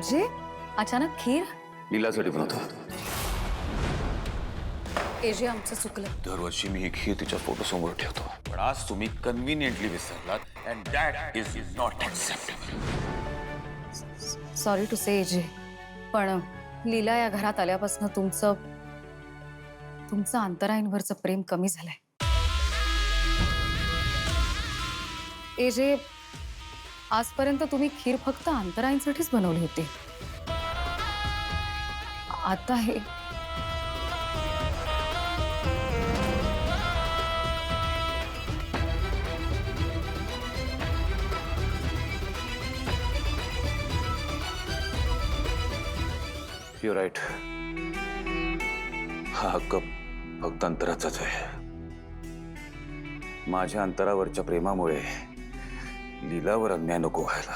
AJ अचानक खीर? लीलासाठी बनवतो. AJ आमचं चुकलं. दरवर्षी मी ही खीर तिच्या फोटो समोर ठेवतो, पण आज तुम्ही कन्व्हिनियंटली विसरलात and that is not acceptable. Sorry to say AJ, पण लीला या घरात आल्यापासून तुमचं अंतराईंवरचं प्रेम कमी झालंय. एजे, आजपर्यंत तुम्ही खीर फक्त अंतराईंसाठीच बनवली होती. आता हे यू राईट. हा हक्क फक्त अंतराचाच आहे. माझ्या अंतरावरच्या प्रेमामुळे लीलावर अन्याय नको व्हायला.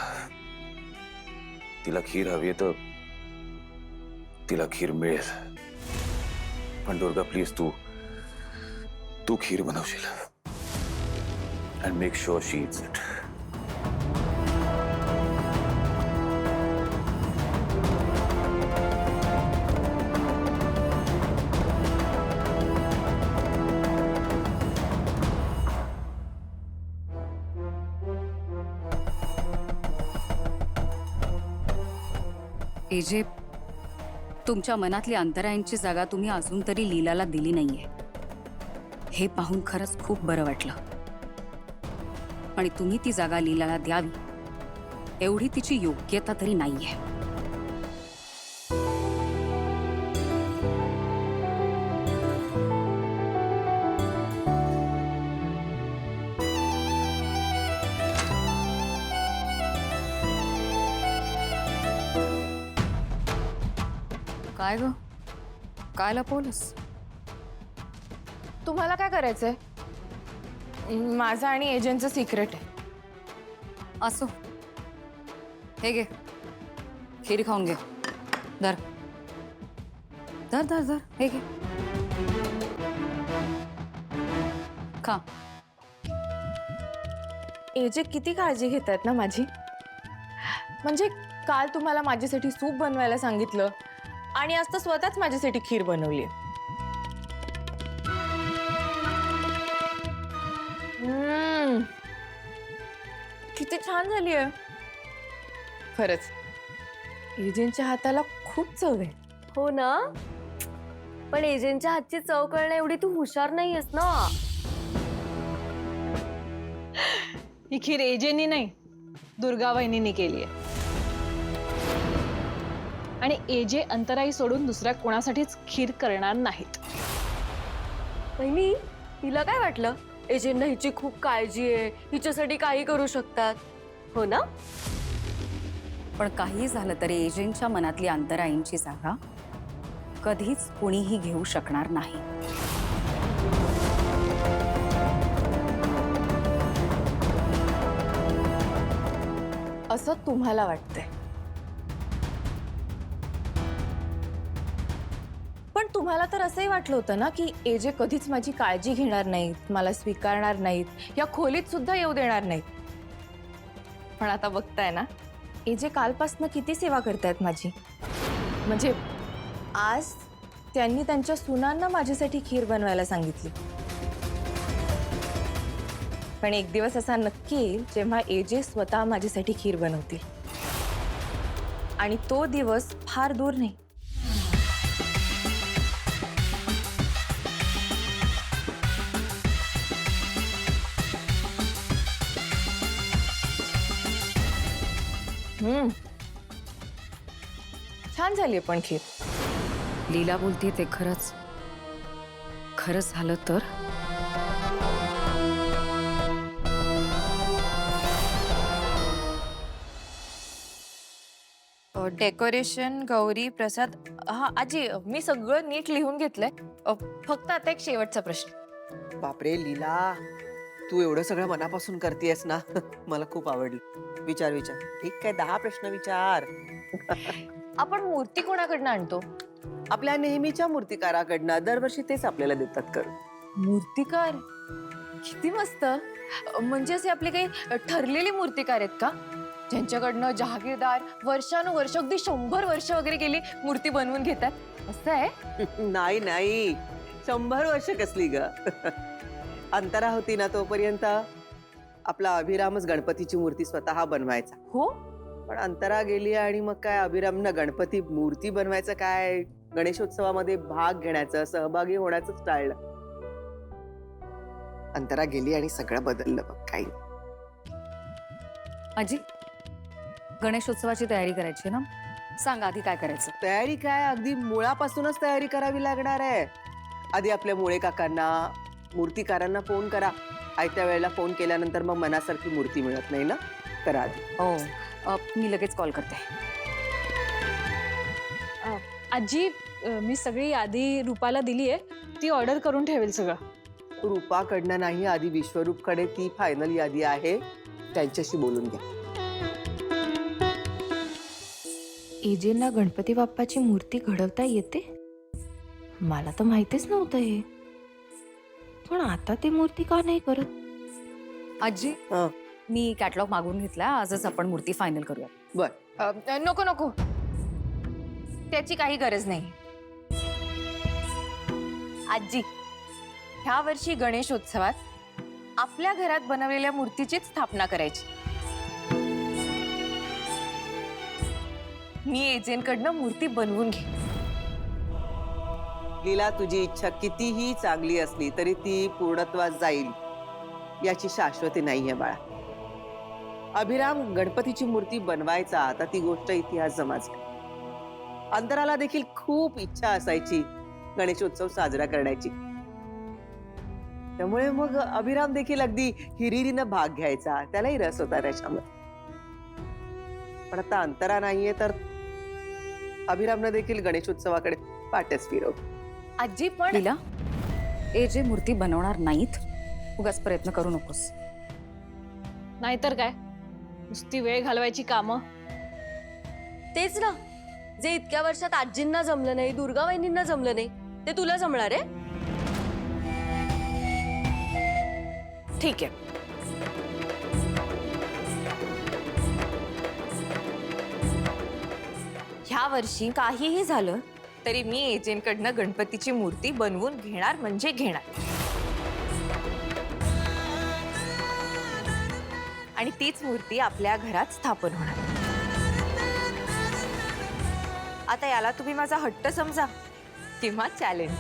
तिला खीर हवी तर तिला खीर मिळेल, पण दुर्गा प्लीज तू खीर बनवशील and make sure she eats it. एजे, तुमच्या मनातली अंतराईंची जागा तुम्ही अजून तरी लीलाला दिली नाहीये. हे पाहून खरंच खूप बरं वाटलं. आणि तुम्ही ती जागा लीलाला द्यावी एवढी तिची योग्यता तरी नाहीये. काय ग, काय लपवलंस? तुम्हाला काय करायचंय? माझं आणि एजंटचं सिक्रेट आहे. असो, हे घे खीर, खाऊन घे. धर धर धर धर, हे घे, खा. एजे किती काळजी घेत आहेत ना माझी. म्हणजे काल तुम्हाला माझ्यासाठी सूप बनवायला सांगितलं आणि आज तर स्वतःच माझ्यासाठी खीर बनवली. किती छान झाली आहे खरंच. एजंटच्या हाताला खूप चव आहे. हो ना, पण एजंटच्या हातची चव कळणं एवढी तू हुशार नाहीयेस ना. ही खीर एजेंनी नाही, दुर्गा वहिनींनी केली आहे. आणि एजे अंतराई सोडून दुसऱ्या कोणासाठीच खीर करणार नाहीत. वहिनी, तिला काय वाटलं? एजंटना हिची खूप काळजी आहे, हिच्यासाठी काही करू शकतात, हो ना? पण काही झालं तरी एजंटच्या मनातली अंतराईंची जागा कधीच कुणीही घेऊ शकणार नाही. असं तुम्हाला वाटतंय, पण तुम्हाला तर असंही वाटलं होतं ना की एजे कधीच माझी काळजी घेणार नाहीत, मला स्वीकारणार नाहीत, या खोलीत सुद्धा येऊ देणार नाहीत. पण आता बघताय ना, एजे कालपासनं किती सेवा करतायत माझी. म्हणजे आज त्यांनी त्यांच्या सुनांना माझ्यासाठी खीर बनवायला सांगितली. पण एक दिवस असा नक्की येईल जेव्हा एजे स्वतः माझ्यासाठी खीर बनवतील. आणि तो दिवस फार दूर नाही. छान झाली पण खीर. लीला बोलते ते खरंच खरंच झालं तर? डेकोरेशन, गौरी, प्रसाद. हा आजी, मी सगळं नीट लिहून घेतलंय. फक्त आता एक शेवटचा प्रश्न. बापरे लीला, तू एवढं सगळं मनापासून करतेस ना. मला खूप आवडलं. विचार विचार. ठीक आहे, 10 प्रश्न विचार. आपण मूर्ती कोणाकडनं आणतो? आपल्या नेहमीच्या मूर्तिकाराकडनं. दरवर्षी तेच आपल्याला देतात करून. मूर्तिकार? किती मस्त. म्हणजे असे आपले काही ठरलेले मूर्तिकार आहेत का? ज्यांच्याकडनं जहागीरदार वर्षानुवर्ष अगदी 100 वर्ष वगैरे गेली मूर्ती बनवून घेतात, असं आहे? नाही नाही, 100 वर्ष कसली ग. अंतरा होती ना तोपर्यंत आपला अभिरामच गणपतीची मूर्ती स्वतः बनवायचा. हो. पण अंतरा गेली आणि मग काय अभिरामनं गणपती मूर्ती बनवायचं काय, गणेशोत्सवामध्ये भाग घेण्याचं, सहभागी होण्याचं टाळलं. अंतरा गेली आणि सगळं बदललं बघ. काही आजी, गणेशोत्सवाची तयारी करायची ना, सांग आधी काय करायचं. तयारी काय, अगदी मुळापासूनच तयारी करावी लागणार आहे. आधी आपल्या मुळे काकांना, मूर्तिकारांना फोन करा. आयत्या वेळेला फोन केल्यानंतर मग मनासारखी मूर्ती मिळत नाही ना. करा आधी. हो, मी लगेच कॉल करते. आजी, मी सगळी यादी रूपाला दिली आहे, ती ऑर्डर करून ठेवेल सगळं. रूपाकडनं नाही, आधी विश्वरूपकडे ती फायनल यादी आहे, त्यांच्याशी बोलून घ्या. एजेंना गणपती बाप्पाची मूर्ती घडवता येते? मला तर माहितीच नव्हतं हे. पण आता ती मूर्ती का नाही करत? आजी, हं. मी कॅटलॉग मागवून घेतला, आजच आपण मूर्ती फायनल करूया. बर. नको नको, त्याची काही गरज नाही. आजी, ह्या वर्षी गणेशोत्सवात आपल्या घरात बनवलेल्या मूर्तीचीच स्थापना करायची. मी एजंटकडनं मूर्ती बनवून घे. लीला, तुझी इच्छा कितीही चांगली असली तरी ती पूर्णत्वास जाईल याची शाश्वती नाहीये बाळा. अभिराम गणपतीची मूर्ती बनवायचा, आता ती गोष्ट इतिहास जमाच. अंतराला देखील खूप इच्छा असायची गणेशोत्सव साजरा करण्याची. त्यामुळे मग अभिराम देखील अगदी हिरिरीनं भाग घ्यायचा, त्यालाही रस होता त्याच्यामध्ये. पण आता अंतरा नाहीये तर अभिरामनं देखील गणेशोत्सवाकडे पाठच फिरवलं. आजी पण लीला, जे मूर्ती बनवणार नाहीत, उगाच प्रयत्न करू नकोस. नाहीतर काय, नुसती वेळ घालवायची कामं. तेच ना, जे इतक्या वर्षात आजींना जमलं नाही, दुर्गा वहिनींना जमलं नाही, ते तुला जमणार आहे? ठीक आहे. ह्या वर्षी काहीही झालं तरी मी एजंटकडनं गणपतीची मूर्ती बनवून घेणार म्हणजे घेणार. आणि तीच मूर्ती आपल्या घरात स्थापन होणार. आता याला तुम्ही माझा हट्ट समजा किंवा चॅलेंज.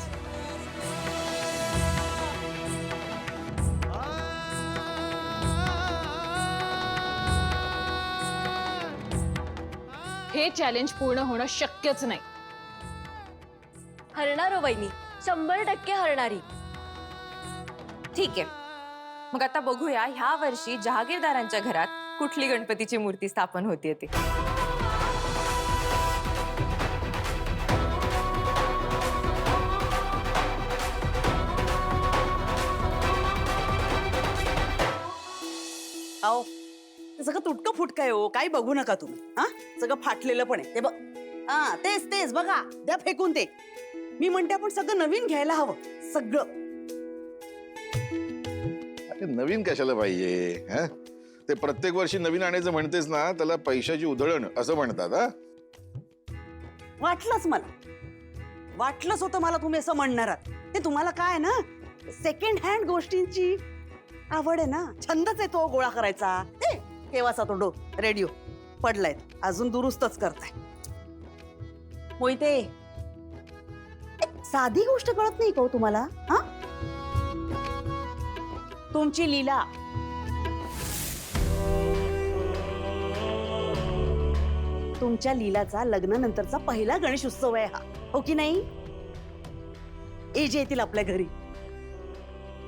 हे चॅलेंज पूर्ण होणं शक्यच नाही. हरणार हो वहिनी, 100% हरणारी. ठीक आहे, मग आता बघूया ह्या वर्षी जहागीरदारांच्या घरात कुठली गणपतीची मूर्ती स्थापन होतीये ती. आओ, ते सगळं तुटकं फुटकं आहे हो, काही बघू नका तुम्ही. हा, सगळं फाटलेलं पण आहे ते बघ. हा, तेच तेच बघा, द्या फेकून ते. मी म्हणते आपण सगळं नवीन घ्यायला हवं, सगळं. अरे नवीन कशाला पाहिजे? हं? ते प्रत्येक वर्षी नवीन आणायचं म्हणतेस ना, त्याला पैशाची उधळण असं म्हणतात. हा, वाटलंच मला, वाटलंच होतं मला तुम्ही असं म्हणणार आहात. ते तुम्हाला काय आहे ना, सेकंड हँड गोष्टींची आवड आहे ना, छंदच आहे तो गोळा करायचा. ते केव्हाचा तो रेडिओ पडलाय, अजून दुरुस्तच करताय. मोहिते, एक साधी गोष्ट कळत नाही का हो तुम्हाला? हा, तुमची लीला, तुमच्या लीलाचा लग्नानंतरचा पहिला गणेश उत्सव आहे हा, हो की नाही? एजे येतील आपल्या घरी.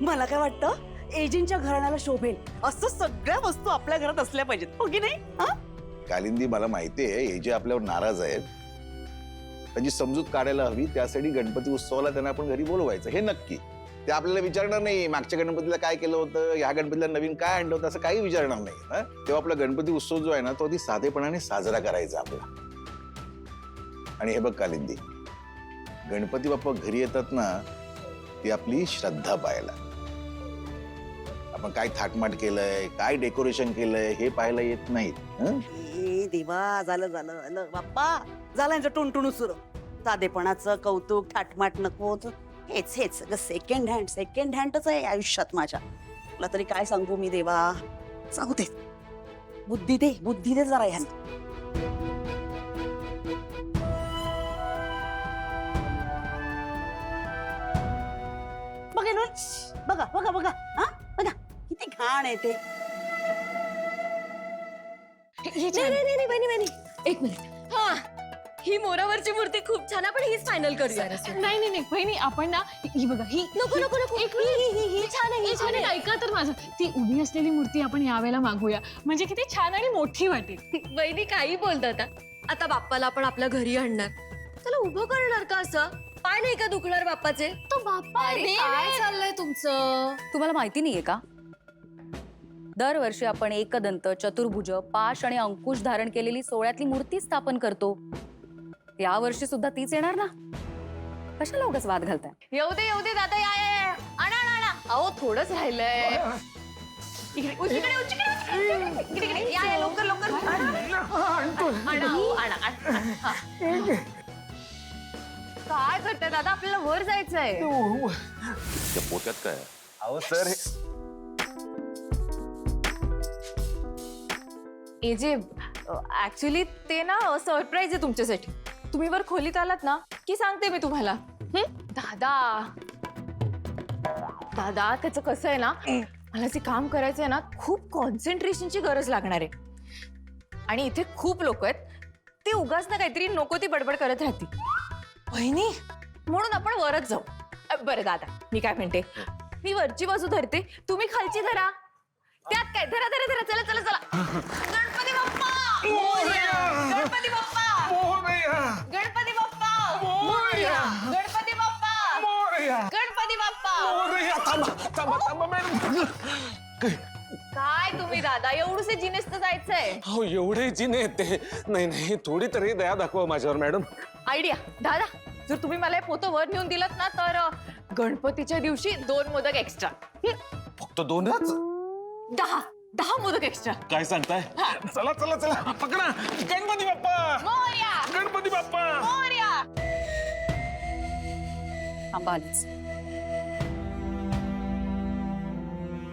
मला काय वाटतं, एजेंच्या घराण्याला शोभेल असं सगळ्या वस्तू आपल्या घरात असल्या पाहिजेत, हो की नाही? हा, कालिंदी, मला माहितीये हे जे आपल्यावर नाराज आहेत, त्यांची समजूत काढायला हवी. त्यासाठी गणपती उत्सवाला त्यांना आपण घरी बोलवायचं, हे नक्की. ते आपल्याला विचारणार नाही मागच्या गणपतीला काय केलं होतं, ह्या गणपतीला नवीन काय आणलं होतं, असं काही विचारणार नाही. तेव्हा आपला गणपती उत्सव जो आहे ना, तो अगदी साधेपणाने साजरा करायचा आपला. आणि हे बघ कालिंदी, गणपती बाप्पा घरी येतात ना, ती आपली श्रद्धा पाहायला. आपण काय थाटमाट केलंय, काय डेकोरेशन केलंय हे पाहायला येत नाहीत. हं? ए देवा, झालं झालं झालं बाप्पा, झालं यांचं टुणटुणू सुरू. साधेपणाचं कौतुक, थाटमाट नको. हेच हेच सेकंड हँडच आहे आयुष्यात माझ्या. तुला तरी काय सांगू मी देवा. सांगू दे, बुद्धी दे जरा ह्यांना. बघा बघा बघा हा बघा किती घाण आहे ते. नाही बहिणी एक मिनिट. हा, ही मोरावरची मूर्ती खूप छान आहे, पण हीच फायनल करूया. नाही बहिणी, आपण ना ही बघा, ही नको एक मिनिट. ही छान आहे, ही छान आहे. ऐका तर माझं, ती उभी असलेली मूर्ती आपण यावेळेला मागूया, म्हणजे किती छान आणि मोठी वाटेल. बहिणी काही बोलतात. आता बाप्पाला आपण आपल्या घरी आणणार, त्याला उभं करणार का असं? पाय नाही का दुखणार बाप्पाचे? तो बाप्पा काय चाललंय तुमचं? तुम्हाला माहिती नाहीये का? दरवर्षी आपण एकदंत, चतुर्भुज, पाश आणि अंकुश धारण केलेली सोळ्यातली मूर्ती स्थापन करतो. या वर्षी सुद्धा तीच येणार ना? कशाला उगाच वाद घालताय? येऊ दे दादा, या आणा. अहो थोडंच राहिलंय. इकडे. या लवकर आणा. काय करताय दादा, आपल्याला वर जायचंय. त्या पोत्यात काय आहे? अहो सर, एजे ऍक्च्युली ते ना सरप्राईज आहे तुमच्यासाठी. तुम्ही वर खोलीत आलात ना की सांगते मी तुम्हाला. दादा त्याचं कसं आहे ना, मला जे काम करायचं आहे ना, खूप कॉन्सन्ट्रेशनची गरज लागणार आहे. आणि इथे खूप लोक आहेत, ते उगाच ना काहीतरी नको ती बडबड करत राहतील. वहिनी, म्हणून आपण वरच जाऊ. बरं दादा, मी काय म्हणते, मी वरची बाजू धरते, तुम्ही खालची धरा. त्यात काय, धरा. चला. गणपती बाप्पा मोरया! गणपती बाप्पा मोरया! गणपती बाप्पा. काय तुम्ही दादा, एवढूसे जिनेस तर जायचंय. हो, एवढे जिने ते नाही, थोडी तरी दया दाखवा माझ्यावर मॅडम. आयडिया दादा, जर तुम्ही मला हे पोतं वर नेऊन दिलत ना, तर गणपतीच्या दिवशी 2 मोदक एक्स्ट्रा. फक्त 2च? 10 मोदक एक्स्ट्रा. काय सांगताय? चला पकडा. गणपती बाप्पा मोरया! गणपती बाप्पा. मोरया! थांबा आलीच.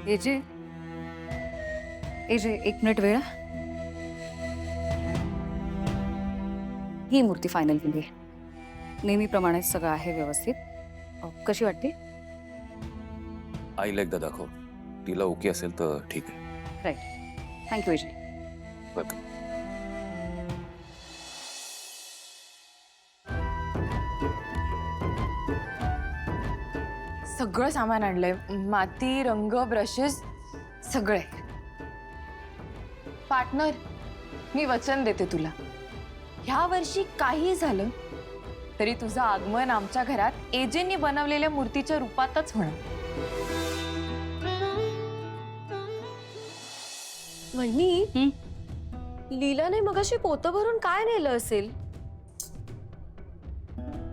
एजे 1 मिनिट वेळ. ही मूर्ती फायनल केली आहे. नेहमीप्रमाणे सगळं आहे व्यवस्थित. कशी वाटते? आईला एकदा दाखव. तिला ओके असेल तर ठीक आहे. राईट. Thank you AJ. वेलकम. सगळं सामान आणलंय, माती, रंग, ब्रशेस सगळे. पार्टनर, मी वचन देते तुला, ह्या वर्षी काही झालं तरी तुझं आगमन आमच्या घरात एजेंनी बनवलेल्या मूर्तीच्या रूपातच होणार. वहिनी, लीलाने मगाशी पोतं भरून काय नेलं असेल?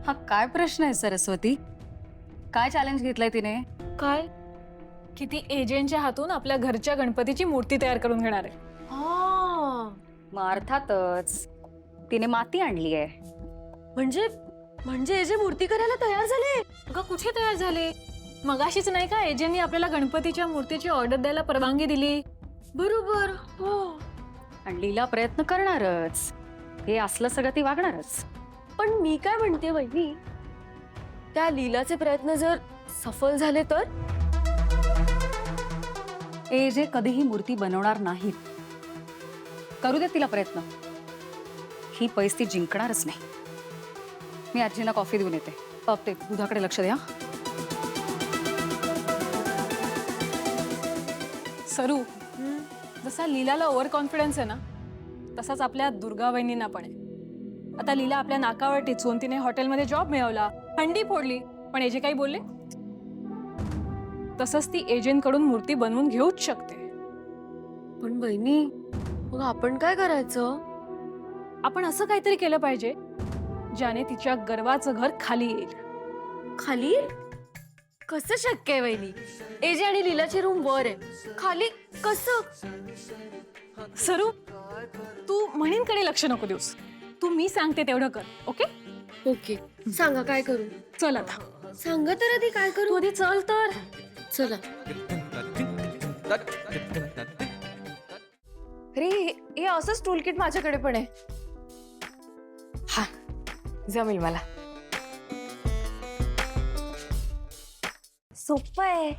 हा काय प्रश्न आहे सरस्वती? काय चॅलेंज घेतलंय तिने? काय? की ती एजंटच्या हातून आपल्या घरच्या गणपतीची मूर्ती तयार करून घेणार आहे. मग अर्थातच तिने माती आणली आहे. म्हणजे हे जे मूर्ती करायला तयार झाले? अगं कुठे तयार झाले? मगाशीच नाही का एजंटनी आपल्याला गणपतीच्या मूर्तीची ऑर्डर द्यायला परवानगी दिली. बरोबर. हो. आणि लीला प्रयत्न करणारच. हे असलं सगळं ती वागणारच. पण मी काय म्हणते वहिनी, त्या लीलाचे प्रयत्न जर सफल झाले तर? एजे कधीही मूर्ती बनवणार नाहीत. करू दे तिला प्रयत्न. ही पैस ती जिंकणारच नाही. मी आजींना कॉफी देऊन येते. ते दुधाकडे लक्ष द्या. सरू, जसा लीलाला ओव्हर कॉन्फिडन्स आहे ना, तसाच आपल्या दुर्गा वहिनींना पण आहे. आता लीला आपल्या नाकावर टिचून तिने हॉटेलमध्ये जॉब मिळवला, हंडी फोडली, पण एजे काही बोलले? तसंच ती एजंटकडून मूर्ती बनवून घेऊच शकते. पण बहिणी, मग आपण काय करायचं? आपण असं काहीतरी केलं पाहिजे ज्याने तिच्या गर्वाचं घर खाली येईल. खाली? कसं शक्य आहे वहिनी? एजे आणि लीलाची रूम वर आहे, खाली कसं? सरू तू म्हणींकडे लक्ष नको देऊस. तू मी सांगते तेवढं कर. ओके ओके, सांगा काय करू? चल आता. सांगा तर आधी काय करू. आधी चल तर. चला. अरे हे असंच टूलकिट माझ्याकडे पण आहे. हा जमेल मला. सोपं आहे.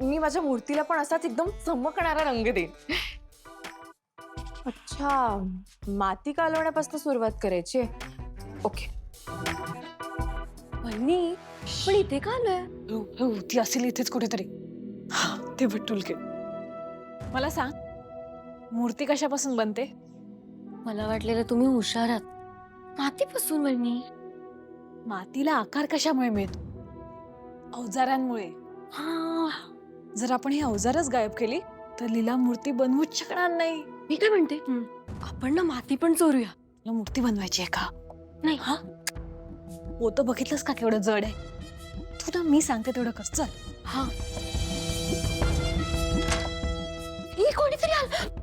मी माझ्या मूर्तीला पण असाच एकदम चमकणारा रंग देईन. अच्छा, माती कालवण्यापासून सुरुवात करायची. ओके. वहिनी पण इथे का आलोय? हो ती असेल इथेच कुठेतरी. हा ते भट्टूल के. मला सांग मूर्ती कशापासून बनते? मला वाटलेलं तुम्ही हुशार आहात. मातीपासून वहिनी. मातीला आकार कशामुळे मिळतो? अवजारांमुळे. हा, जर आपण ही अवजारच गायब केली तर लीला मूर्ती बनवूच शकणार नाही. मी काय म्हणते, आपण ना माती पण चोरूया. तुला मूर्ती बनवायची आहे का? नाही. हा पोतं बघितलंस का केवढं जड आहे? तू ना मी सांगते तेवढं कर. चल. हा. ही कोणीतरी आलं.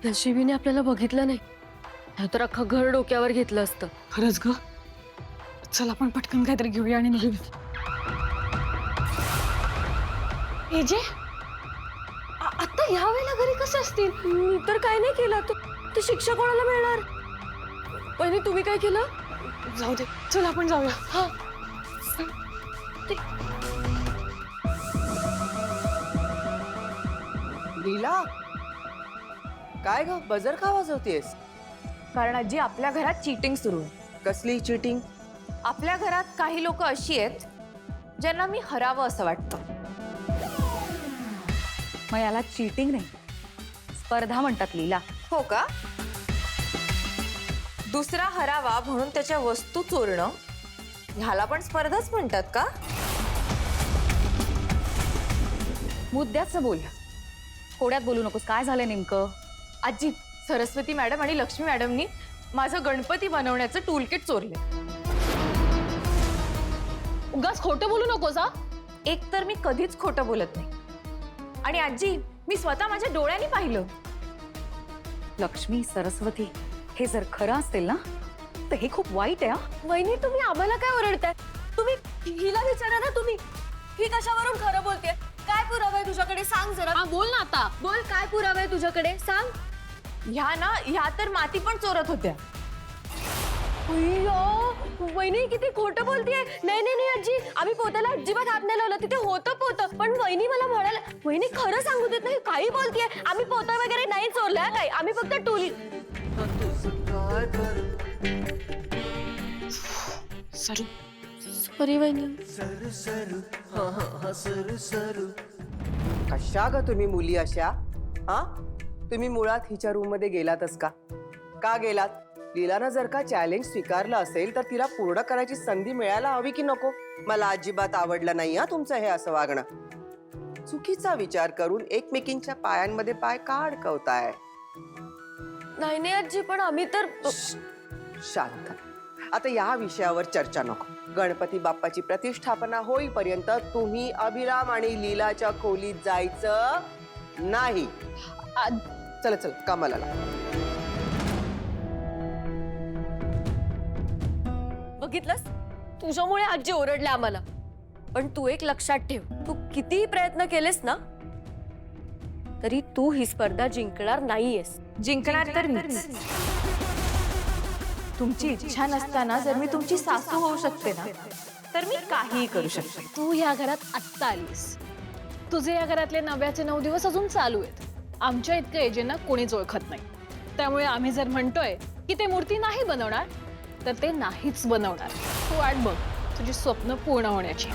नशिबीने आपल्याला बघितलं नाही, तर अख्खं घर डोक्यावर घेतलं असतं. खरंच ग. चल आपण पटकन काहीतरी घेऊया आणि निघूया. एजे आता ह्या वेळेला घरी कसे असतील? मी तर काय नाही केलं. ते शिक्षा कोणाला मिळणार? पहिली तुम्ही काय केलं? जाऊ दे. चल आपण जाऊया. हा. लीला काय ग बजर का वाजवतेस? कारण आजी आपल्या घरात चीटिंग सुरू आहे. कसली चिटिंग? आपल्या घरात काही लोक अशी आहेत ज्यांना मी हरावं असं वाटतं. मग याला चीटिंग नाही, स्पर्धा म्हणतात लीला. हो का? दुसरा हरावा म्हणून त्याच्या वस्तू चोरणं ह्याला पण स्पर्धाच म्हणतात का? मुद्द्याचं बोल, कोड्यात बोलू नकोस. काय झालंय नेमकं? आजी, सरस्वती मॅडम आणि लक्ष्मी मॅडमनी माझं गणपती बनवण्याचं टूलकिट चोरले. उगाच खोटं बोलू नकोस. हा एक तर मी कधीच खोटं बोलत नाही, आणि आजी मी स्वतः माझ्या डोळ्यांनी पाहिलं. लक्ष्मी, सरस्वती, हे जर खरं असेल ना तर हे खूप वाईट आहे. हा वहिनी तुम्ही आम्हाला काय ओरडताय? तुम्ही हिला विचारा ना. तुम्ही ही कशावरून खरं बोलतेय? काय पुरावा आहे तुझ्याकडे? सांग जरा. बोल ना आता. बोल, काय पुरावा आहे तुझ्याकडे? सांग. ह्या तर माती पण चोरत होत्या. वहिनी किती खोटं बोलतेय. नाही नाही नाही आजी, आम्ही पोत्याला अजिबात हात नाही लावला. तिथे होतं पोतं. पण वहिनी मला म्हणाला, वहिनी खरं सांगू देत नाही. काही बोलतेय. आम्ही पोतं वगैरे नाही चोरलं. काय आम्ही फक्त टूल. सरू सॉरी वहिनी. कशा ग तुम्ही मुली अशा? हा तुम्ही मुळात हिच्या रूम मध्ये गेलातच का? का गेलात? लीलानं जर का चॅलेंज स्वीकारलं असेल तर तिला पूर्ण करायची संधी मिळायला हवी की नको? मला अजिबात आवडलं नाही हा तुमचं हे असं वागणं. चुकीचा विचार करून एकमेकींच्या पायांमध्ये पाय का अडकवताय? नाही नाही आजी, पण आम्ही तर. शांत. आता या विषयावर चर्चा नको. गणपती बाप्पाची प्रतिष्ठापना होईपर्यंत तुम्ही अभिराम आणि लीलाच्या खोलीत जायचं नाही. चला चला कामाला लागा. बघितलंस, तुझ्यामुळे आजी ओरडल्या आम्हाला. पण तू एक लक्षात ठेव, तू कितीही प्रयत्न केलेस ना तरी तू ही स्पर्धा जिंकणार नाहीयेस. जिंकणार तर मीच. तुमची इच्छा नसताना जर मी तुमची सासू होऊ शकते ना तर मी काहीही करू शकते. तू या घरात आत्ता आलीस. तुझे या घरातले 9चे 9 दिवस अजून चालू आहेत. आमच्या इतकं एजेंना कोणीच ओळखत नाही. त्यामुळे आम्ही जर म्हणतोय की ते मूर्ती नाही बनवणार तर ते नाहीच बनवणार. तू वाट बघ तुझी स्वप्न पूर्ण होण्याची.